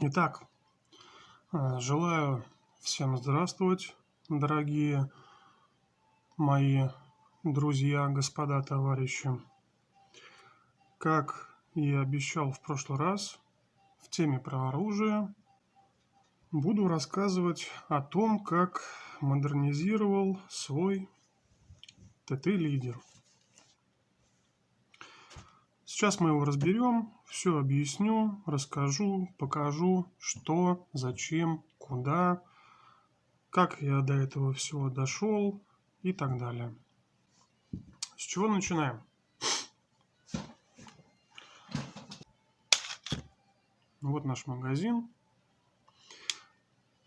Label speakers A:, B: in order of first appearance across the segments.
A: Итак, желаю всем здравствовать, дорогие мои друзья, господа, товарищи. Как и обещал в прошлый раз, в теме про оружие буду рассказывать о том, как модернизировал свой ТТ-лидер. Сейчас мы его разберем, все объясню, расскажу, покажу, что, зачем, куда, как я до этого всего дошел и так далее. С чего начинаем? Вот наш магазин.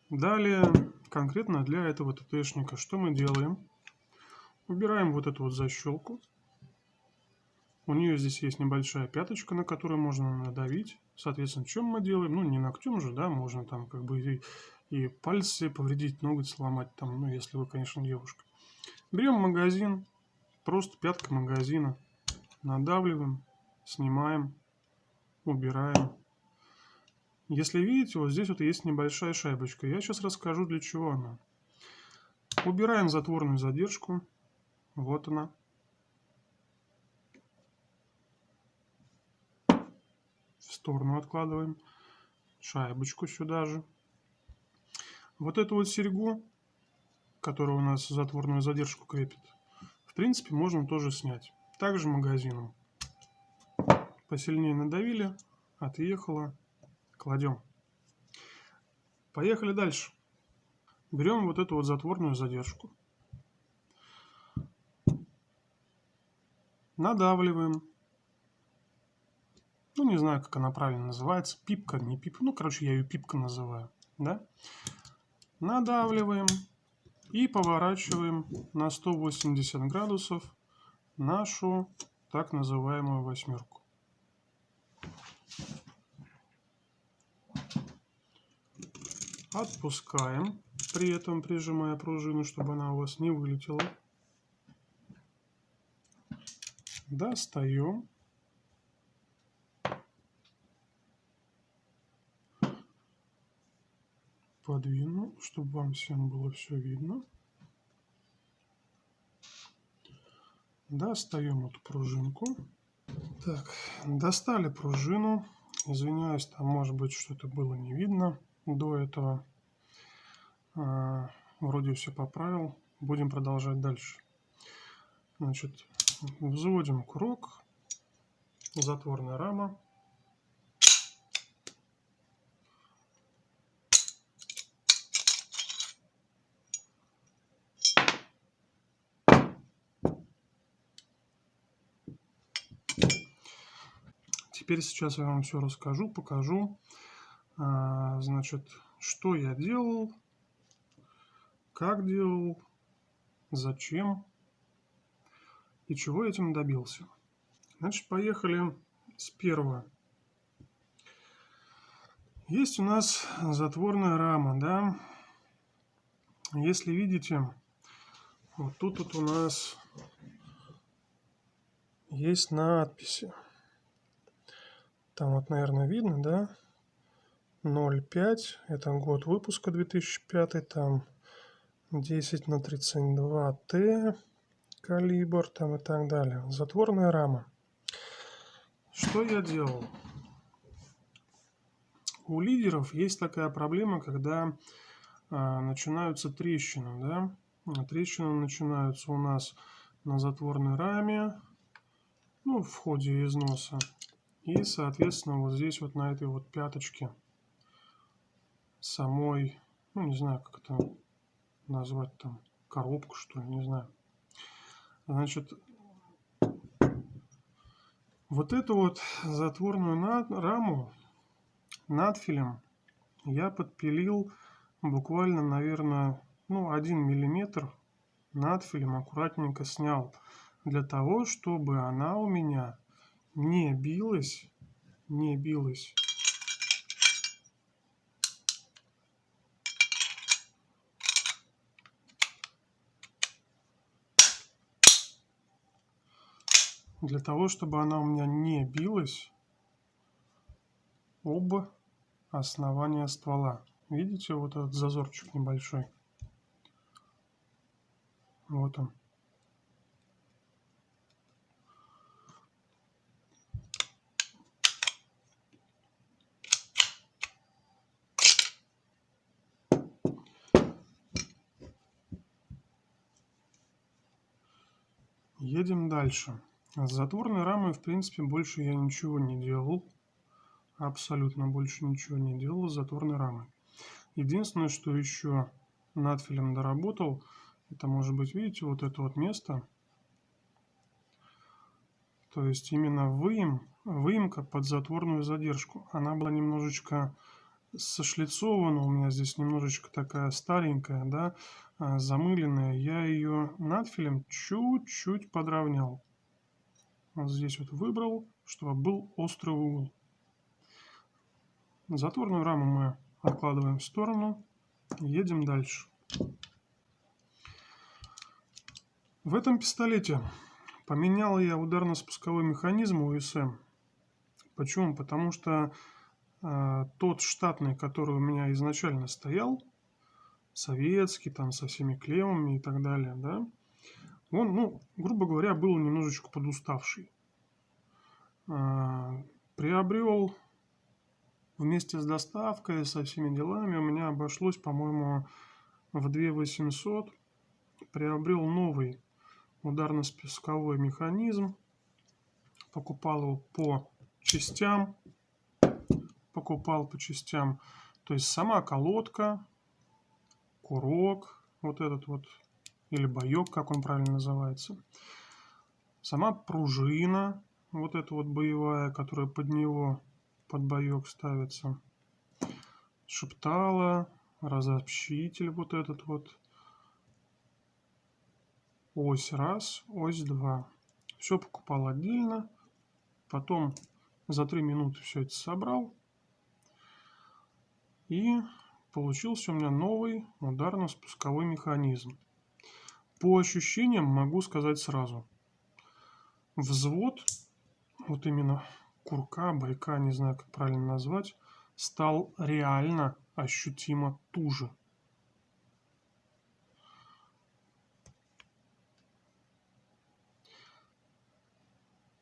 A: Далее, конкретно для этого ТТшника, что мы делаем? Убираем вот эту вот защелку. У нее здесь есть небольшая пяточка, на которую можно надавить. Соответственно, чем мы делаем? Ну, не ногтем же, да, можно там как бы и пальцы повредить, ноготь сломать, там, ну, если вы, конечно, девушка. Берем магазин, просто пятка магазина, надавливаем, снимаем, убираем. Если видите, вот здесь вот есть небольшая шайбочка. Я сейчас расскажу, для чего она. Убираем затворную задержку. Вот она. В сторону откладываем. Шайбочку сюда же. Вот эту вот серьгу, которая у нас затворную задержку крепит, в принципе, можно тоже снять. Также магазином. Посильнее надавили, отъехала, кладем. Поехали дальше. Берем вот эту вот затворную задержку. Надавливаем. Ну, не знаю, как она правильно называется. Пипка, не пипка. Ну, короче, я ее пипка называю. Да? Надавливаем и поворачиваем на 180 градусов нашу так называемую восьмерку. Отпускаем, при этом прижимая пружину, чтобы она у вас не вылетела. Достаем. Подвину, чтобы вам всем было все видно. Достаем эту пружинку. Так, достали пружину. Извиняюсь, там может быть что-то было не видно до этого. Вроде все поправил. Будем продолжать дальше. Значит, взводим курок. Затворная рама. Теперь сейчас я вам все расскажу, покажу. Значит, что я делал, как делал, зачем и чего этим добился. Значит, поехали с первого. Есть у нас затворная рама, да. Если видите, вот тут вот у нас есть надписи. Там вот, наверное, видно, да? 0,5, это год выпуска 2005, там 10х32Т калибр, там и так далее. Затворная рама. Что я делал? У лидеров есть такая проблема, когда начинаются трещины, да? Трещины начинаются у нас на затворной раме, ну, в ходе износа. И, соответственно, вот здесь вот на этой вот пяточке самой, ну, не знаю, как это назвать, там, коробку, что ли, не знаю. Значит, вот эту вот затворную раму надфилем я подпилил буквально, наверное, ну, 1 миллиметр надфилем аккуратненько снял, для того, чтобы она у меня не билась, об основания ствола. Видите, вот этот зазорчик небольшой? Вот он. Едем дальше. С затворной рамой, в принципе, больше я ничего не делал. Абсолютно больше ничего не делал с затворной рамой. Единственное, что еще надфилем доработал, это, может быть, видите, вот это вот место. То есть именно выемка под затворную задержку. Она была немножечко сошлицована, у меня здесь немножечко такая старенькая, да, замыленная. Я ее надфилем чуть-чуть подровнял. Вот здесь вот выбрал, чтобы был острый угол. Затворную раму мы откладываем в сторону. Едем дальше. В этом пистолете поменял я ударно-спусковой механизм УСМ. Почему? Потому что тот штатный, который у меня изначально стоял, советский, там со всеми клеммами и так далее, да, он, ну, грубо говоря, был немножечко подуставший. Приобрел вместе с доставкой, со всеми делами, у меня обошлось, по-моему, в 2800. Приобрел новый ударно-спусковой механизм, покупал его по частям, то есть сама колодка, курок, вот этот вот, или боек, как он правильно называется, сама пружина, вот эта вот боевая, которая под него, под боек ставится, шептала, разобщитель вот этот вот, ось раз, ось два. Все покупал отдельно, потом за 3 минуты все это собрал, и получился у меня новый ударно-спусковой механизм. По ощущениям могу сказать сразу. Взвод, вот именно курка, бойка, не знаю, как правильно назвать, стал реально ощутимо туже.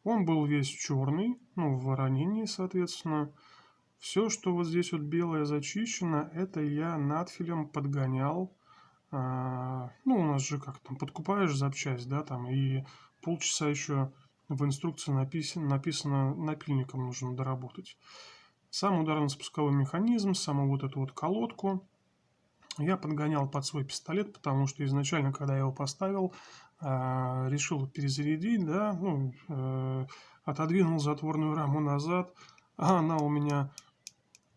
A: Он был весь черный, ну, в воронении, соответственно. Все, что вот здесь вот белое зачищено, это я надфилем подгонял. Ну, у нас же как там, подкупаешь запчасть, да, там, и полчаса еще в инструкции написано напильником нужно доработать. Сам ударно-спусковой механизм, саму вот эту вот колодку я подгонял под свой пистолет, потому что изначально, когда я его поставил, решил перезарядить, да, ну, отодвинул затворную раму назад, а она у меня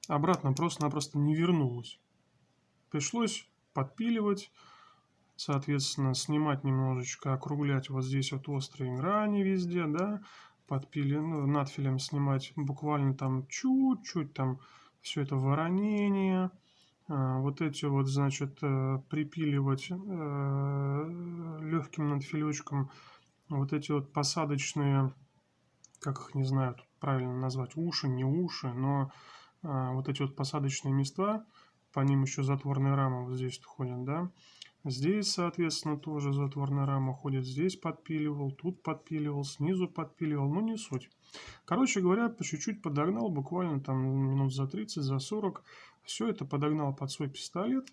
A: обратно просто-напросто не вернулась. Пришлось подпиливать, соответственно, снимать немножечко, округлять вот здесь вот острые грани везде, да, ну, надфилем снимать буквально там чуть-чуть, там все это воронение, вот эти вот, значит, припиливать легким надфилечком вот эти вот посадочные, как их, не знаю правильно назвать, уши, не уши, но вот эти вот посадочные места, по ним еще затворная рама вот здесь ходит, да. Здесь, соответственно, тоже затворная рама ходит. Здесь подпиливал, тут подпиливал, снизу подпиливал. Ну, не суть. Короче говоря, по чуть-чуть подогнал, буквально там минут за 30, за 40. Все это подогнал под свой пистолет.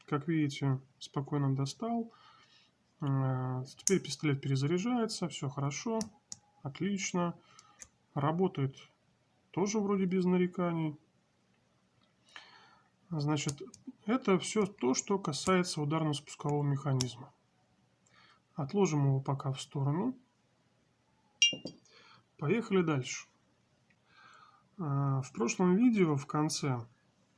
A: Как видите, спокойно достал. Теперь пистолет перезаряжается. Все хорошо. Отлично. Работает тоже вроде без нареканий. Значит, это все то, что касается ударно-спускового механизма. Отложим его пока в сторону. Поехали дальше. В прошлом видео в конце,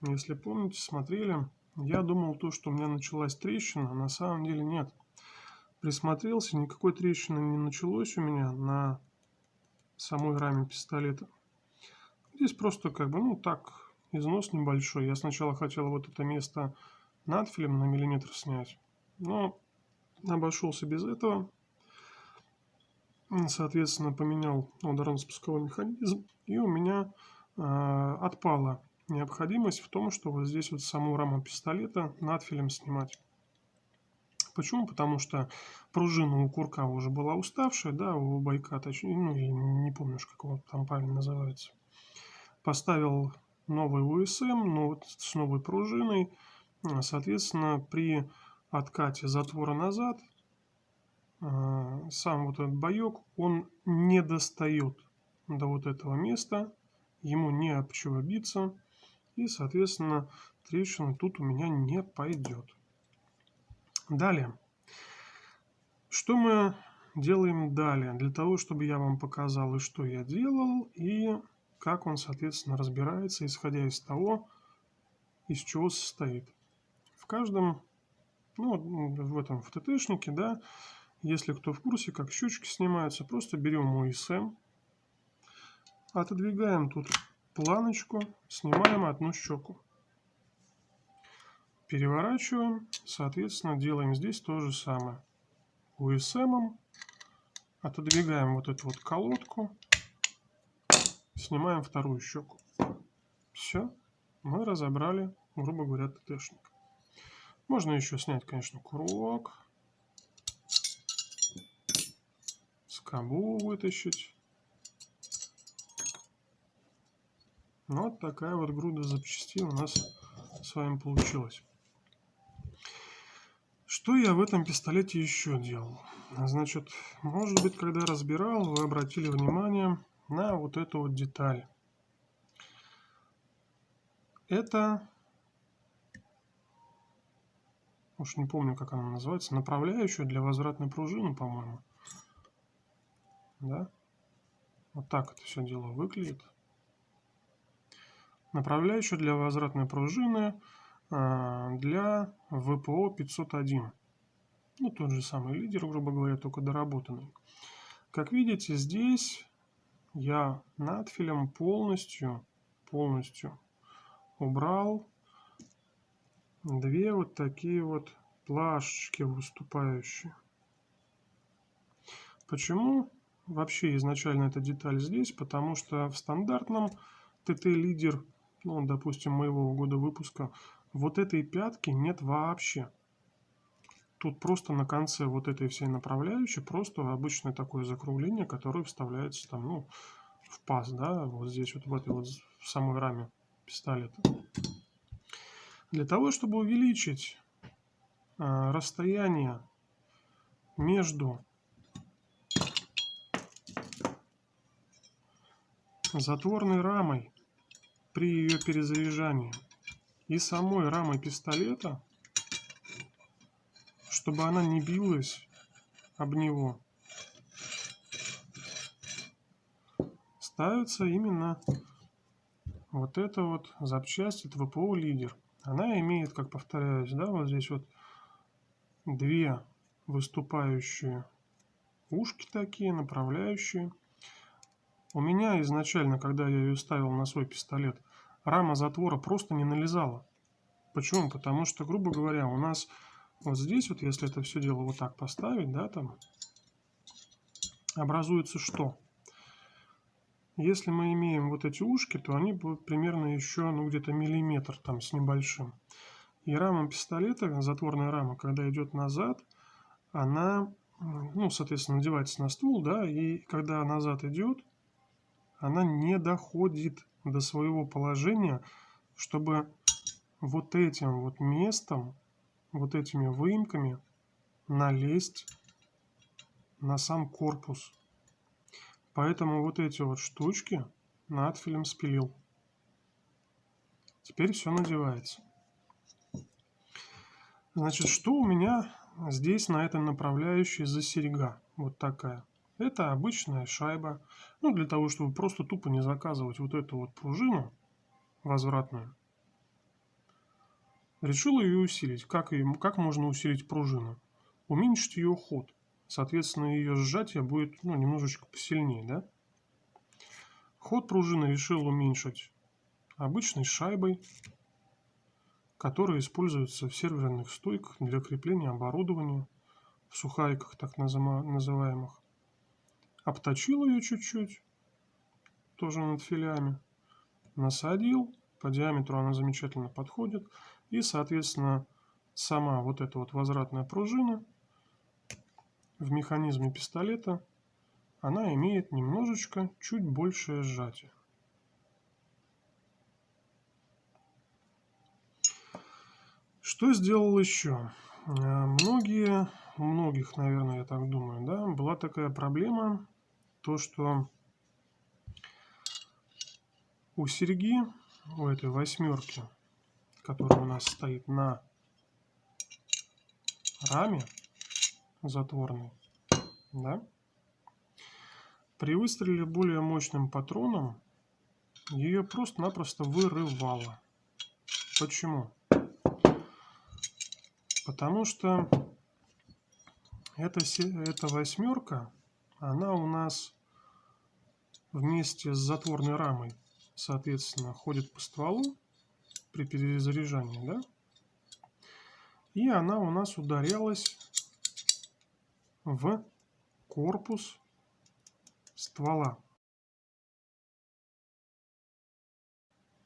A: если помните, смотрели, я думал то, что у меня началась трещина, на самом деле нет. Присмотрелся, никакой трещины не началось у меня на самой раме пистолета. Здесь просто как бы, ну так, износ небольшой. Я сначала хотел вот это место надфилем на миллиметр снять, но обошелся без этого. Соответственно, поменял ударно-спусковой механизм, и у меня отпала необходимость в том, что вот здесь вот саму раму пистолета надфилем снимать. Почему? Потому что пружина у курка уже была уставшая, да, у байка, точнее, ну, я не помню, как его там правильно называется. Поставил новый УСМ, но вот с новой пружиной, соответственно, при откате затвора назад сам вот этот боек, он не достает до вот этого места, ему не об чего биться, и, соответственно, трещина тут у меня не пойдет. Далее. Что мы делаем далее? Для того, чтобы я вам показал, и что я делал, и как он, соответственно, разбирается, исходя из того, из чего состоит. В каждом, ну, в этом в ТТшнике, да, если кто в курсе, как щечки снимаются, просто берем УСМ, отодвигаем тут планочку, снимаем одну щеку. Переворачиваем, соответственно, делаем здесь то же самое. УСМом отодвигаем вот эту вот колодку, снимаем вторую щеку. Все, мы разобрали, грубо говоря, ТТшник. Можно еще снять, конечно, курок, скобу вытащить. Ну, вот такая вот груда запчастей у нас с вами получилась. Что я в этом пистолете еще делал? Значит, может быть, когда разбирал, вы обратили внимание на вот эту вот деталь. Это, уж не помню, как она называется, направляющая для возвратной пружины, по-моему. Да? Вот так это все дело выглядит. Направляющая для возвратной пружины для ВПО 501. Ну, тот же самый лидер, грубо говоря, только доработанный. Как видите, здесь я надфилем полностью убрал две вот такие вот плашечки выступающие. Почему вообще изначально эта деталь здесь? Потому что в стандартном ТТ-лидер, ну, допустим, моего года выпуска, вот этой пятки нет вообще. Тут просто на конце вот этой всей направляющей просто обычное такое закругление, которое вставляется там, ну, в паз, да, вот здесь вот в этой вот в самой раме пистолета. Для того, чтобы увеличить расстояние между затворной рамой при ее перезаряжании и самой рамой пистолета, чтобы она не билась об него, ставится именно вот эта вот запчасть, это ВПО лидер. Она имеет, как повторяюсь, да, вот здесь вот две выступающие ушки такие, направляющие. У меня изначально, когда я ее ставил на свой пистолет, рама затвора просто не налезала. Почему? Потому что, грубо говоря, у нас вот здесь вот, если это все дело вот так поставить, да, там образуется что? Если мы имеем вот эти ушки, то они будут примерно еще, ну, где-то миллиметр там с небольшим. И рама пистолета, затворная рама, когда идет назад, она, ну, соответственно, надевается на ствол, да, и когда назад идет, она не доходит до своего положения, чтобы вот этим вот местом, вот этими выемками налезть на сам корпус. Поэтому вот эти вот штучки надфилем спилил. Теперь все надевается. Значит, что у меня здесь на этой направляющей за серьга? Вот такая. Это обычная шайба. Ну, для того, чтобы просто тупо не заказывать вот эту вот пружину возвратную. Решил ее усилить. Как можно усилить пружину? Уменьшить ее ход. Соответственно, ее сжатие будет, ну, немножечко посильнее, да? Ход пружины решил уменьшить обычной шайбой, которая используется в серверных стойках для крепления оборудования, в сухариках так называемых. Обточил ее чуть-чуть, тоже над филями, насадил По диаметру она замечательно подходит. И, соответственно, сама вот эта вот возвратная пружина в механизме пистолета, она имеет немножечко чуть большее сжатие. Что сделал еще? У многих, наверное, я так думаю, да, была такая проблема, то что у серьги, у этой восьмерки, которая у нас стоит на раме затворной, да, при выстреле более мощным патроном ее просто-напросто вырывало. Почему? Потому что эта восьмерка, она у нас вместе с затворной рамой, соответственно, ходит по стволу при перезаряжании, да? И она у нас ударялась в корпус ствола.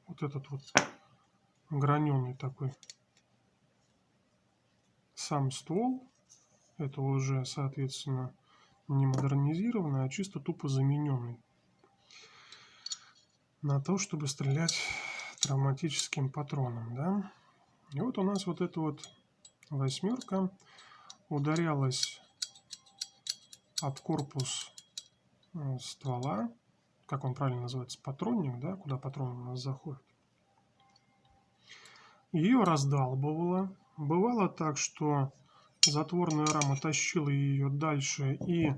A: Вот этот вот граненый такой сам ствол, это уже, соответственно, не модернизированный, а чисто тупо замененный на то, чтобы стрелять травматическим патроном, да? И вот у нас вот эта вот восьмерка ударялась об корпус ствола, как он правильно называется, патронник, да, куда патрон у нас заходит. Ее раздалбывало. Бывало так, что затворная рама тащила ее дальше, и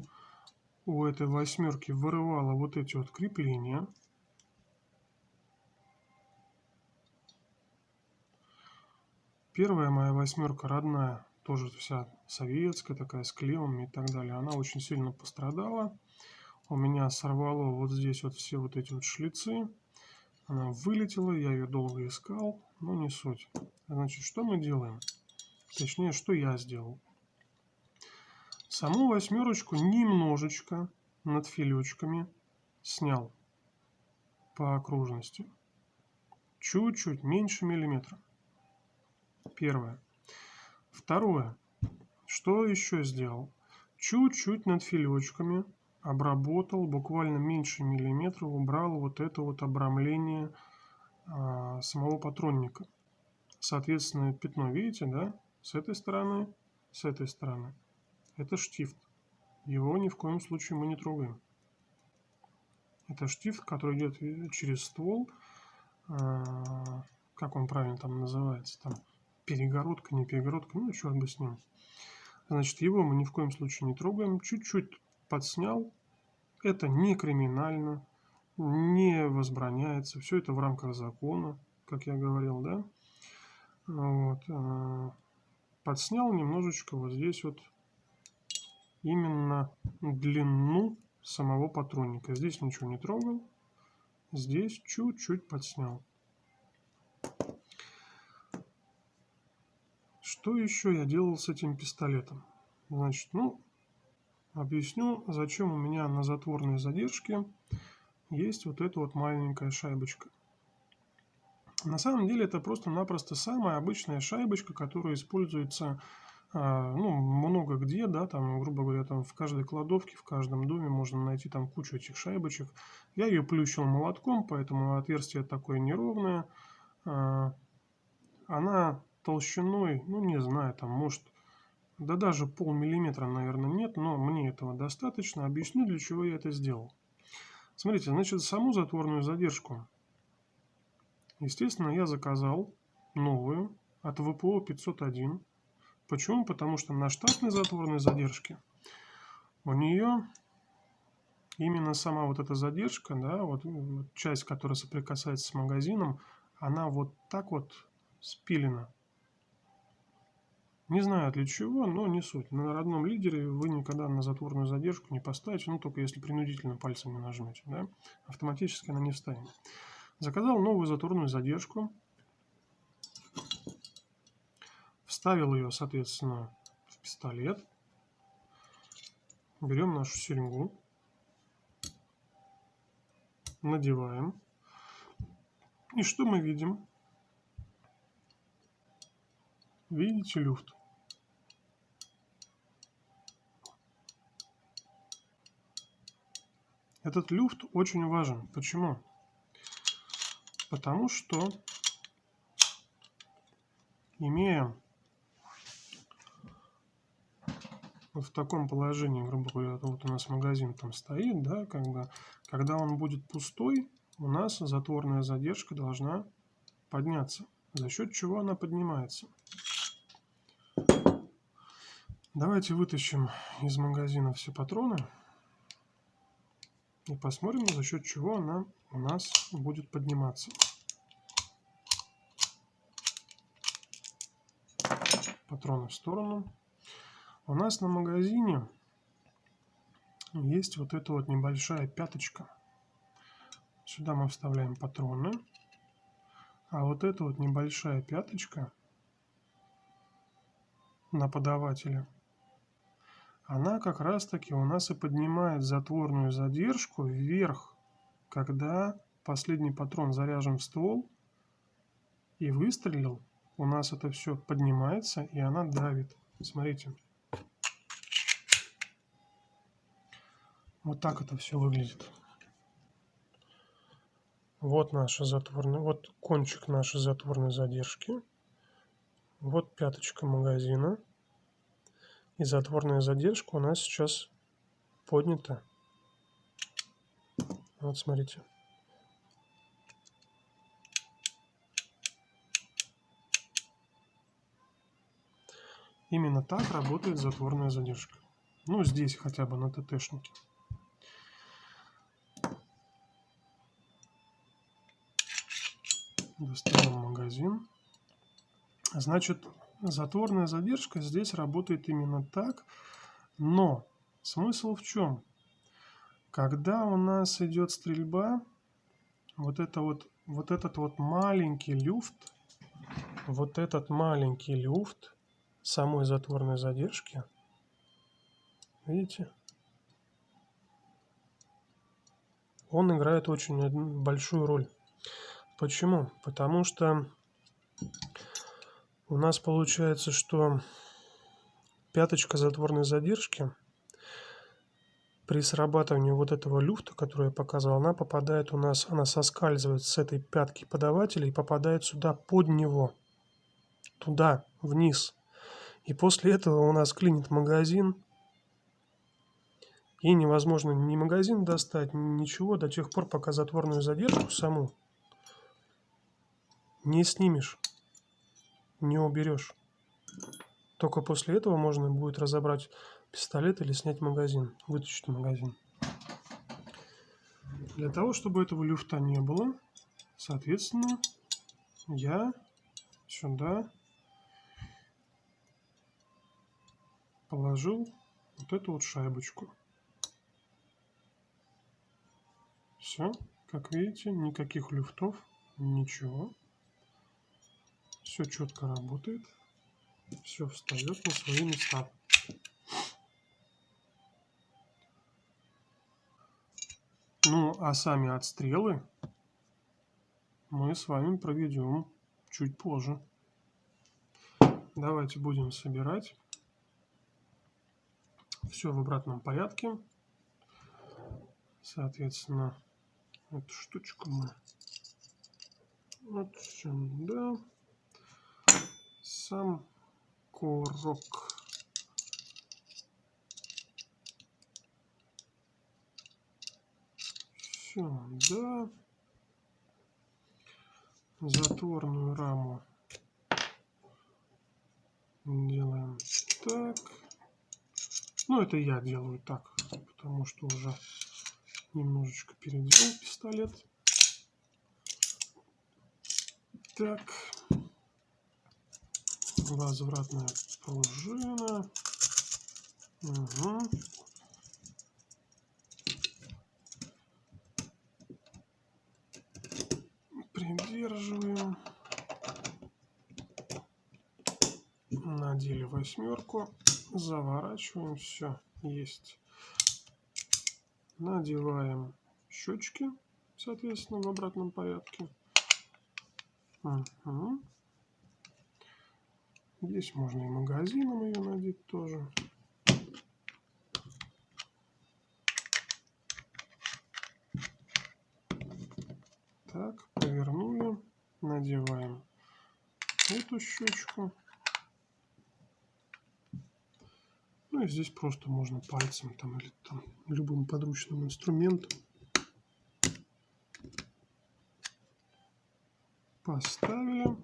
A: у этой восьмерки вырывала вот эти вот крепления. Первая моя восьмерка родная, тоже вся советская, такая с клеммами и так далее, она очень сильно пострадала. У меня сорвало вот здесь вот все вот эти вот шлицы. Она вылетела, я ее долго искал, но не суть. Значит, что мы делаем? Точнее, что я сделал. Саму восьмерочку немножечко над филечками снял по окружности. Чуть-чуть, меньше миллиметра. Первое. Второе. Что еще сделал? Чуть-чуть над филечками обработал, буквально меньше миллиметра, убрал вот это вот обрамление самого патронника. Соответственно, пятно, видите, да? С этой стороны, с этой стороны. Это штифт. Его ни в коем случае мы не трогаем. Это штифт, который идет через ствол. Как он правильно там называется? Там перегородка, не перегородка, ну черт бы с ним. Значит, его мы ни в коем случае не трогаем. Чуть-чуть подснял. Это не криминально, не возбраняется. Все это в рамках закона, как я говорил, да? Вот. Подснял немножечко вот здесь вот именно длину самого патронника. Здесь ничего не трогал. Здесь чуть-чуть подснял. Что еще я делал с этим пистолетом? Значит, объясню, зачем у меня на затворной задержке есть вот эта вот маленькая шайбочка. На самом деле это просто-напросто самая обычная шайбочка, которая используется много где, да, там, грубо говоря, там в каждой кладовке, в каждом доме можно найти там кучу этих шайбочек. Я ее плющил молотком, поэтому отверстие такое неровное. Она толщиной, не знаю, там, может, да даже полмиллиметра, наверное, нет, но мне этого достаточно. Объясню, для чего я это сделал. Смотрите, значит, саму затворную задержку, естественно, я заказал новую от ВПО 501. Почему? Потому что на штатной затворной задержке у нее именно сама вот эта задержка, да, вот часть, которая соприкасается с магазином, она вот так вот спилена. Не знаю для чего, но не суть. На родном лидере вы никогда на затворную задержку не поставите, только если принудительно пальцем не нажмете, да, автоматически она не встанет. Заказал новую затворную задержку, вставил ее, соответственно, в пистолет. Берем нашу серьгу, надеваем. И что мы видим? Видите люфт? Этот люфт очень важен. Почему? Потому что, имея вот в таком положении, грубо говоря, вот у нас магазин там стоит, да, как бы, когда он будет пустой, у нас затворная задержка должна подняться. За счет чего она поднимается? Давайте вытащим из магазина все патроны и посмотрим, за счет чего она у нас будет подниматься. Патроны в сторону. У нас на магазине есть вот эта вот небольшая пяточка. Сюда мы вставляем патроны. А вот эта вот небольшая пяточка на подавателе, она как раз таки у нас и поднимает затворную задержку вверх, когда последний патрон заряжен в ствол и выстрелил, у нас это все поднимается и она давит. Смотрите. Вот так это все выглядит. Вот наша затворная, вот кончик нашей затворной задержки. Вот пяточка магазина. И затворная задержка у нас сейчас поднята. Вот смотрите. Именно так работает затворная задержка. Ну, здесь хотя бы на ТТшнике. Достаем магазин. Значит, затворная задержка здесь работает именно так. Но смысл в чем? Когда у нас идет стрельба, вот этот вот маленький люфт, самой затворной задержки, видите, он играет очень большую роль. Почему? Потому что у нас получается, что пяточка затворной задержки при срабатывании вот этого люфта, который я показывал, она попадает у нас, она соскальзывает с этой пятки подавателя и попадает сюда под него, туда, вниз. И после этого у нас клинит магазин, и невозможно ни магазин достать, ничего до тех пор, пока затворную задержку саму не снимешь, не уберешь. Только после этого можно будет разобрать пистолет или снять магазин, вытащить магазин. Для того, чтобы этого люфта не было, соответственно, я сюда положил вот эту вот шайбочку. Все, как видите, никаких люфтов, ничего. Все четко работает, все встает на свои места. Ну, а сами отстрелы мы с вами проведем чуть позже. Давайте будем собирать все в обратном порядке. Соответственно, эту штучку мы вот сюда. Сам курок. Сюда. Затворную раму делаем так. Ну, это я делаю так, потому что уже немножечко переделал пистолет. Так. Возвратная пружина. Угу. Придерживаем. Надели восьмерку. Заворачиваем. Все. Есть. Надеваем щечки, соответственно, в обратном порядке. Угу. Здесь можно и магазином ее надеть тоже. Так, повернули, надеваем эту щечку. Ну и здесь просто можно пальцем там или там любым подручным инструментом поставили.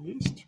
A: Есть.